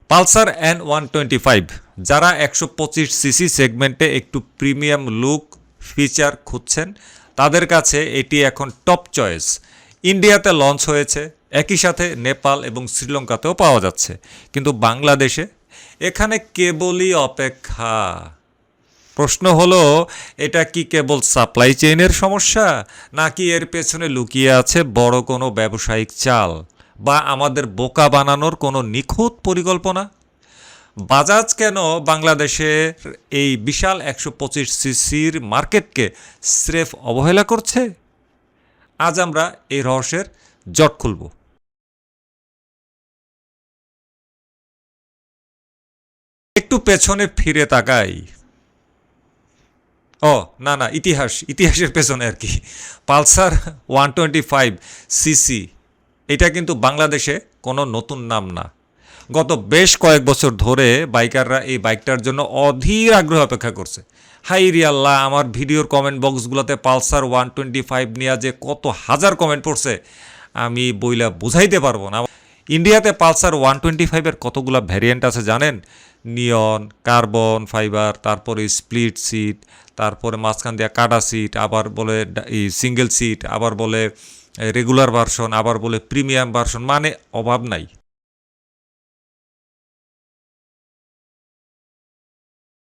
Pulsar N125 যারা 125cc সেগমেন্টে একটু প্রিমিয়াম লুক ফিচার খুঁজছেন তাদের কাছে এটি এখন টপ চয়েস। ইন্ডিয়াতে লঞ্চ হয়েছে, একই সাথে নেপাল এবং শ্রীলঙ্কাতেও পাওয়া যাচ্ছে, কিন্তু বাংলাদেশে এখানে কেবলই অপেক্ষা। প্রশ্ন হলো, এটা কি কেবল সাপ্লাই চেইনের সমস্যা, নাকি এর পেছনে লুকিয়ে আছে বড় কোনো ব্যবসায়িক চাল বা আমাদের বোকা বানানোর কোনো নিখুঁত পরিকল্পনা? বাজাজ কেন বাংলাদেশের এই বিশাল 125cc মার্কেটকে স্রেফ অবহেলা করছে? আজ আমরা এই রহস্যের জট খুলব। একটু পেছনে ফিরে তাকাই। না, ইতিহাসের পেছনে আর কি। পালসার 125cc এটা কিন্তু বাংলাদেশে কোনো নতুন নাম না। গত বেশ কয়েক বছর ধরে বাইকাররা এই বাইকটার জন্য অধীর আগ্রহ অপেক্ষা করছে। হাই রে আল্লাহ, আমার ভিডিওর কমেন্ট বক্সগুলোতে পালসার 125 নিয়ে যে কত হাজার কমেন্ট পড়ছে আমি বইলা বুঝাইতে পারবো না। ইন্ডিয়াতে পালসার 125-এর কতগুলো ভ্যারিয়েন্ট আছে জানেন? নিয়ন, কার্বন ফাইবার, তারপরে স্প্লিট সিট, তারপরে মাঝখান দিয়ে কাটা সিট, আবার বলে সিঙ্গেল সিট, আবার বলে রেগুলার ভার্সন, আবার বলে প্রিমিয়াম ভার্সন, মানে অভাব নাই।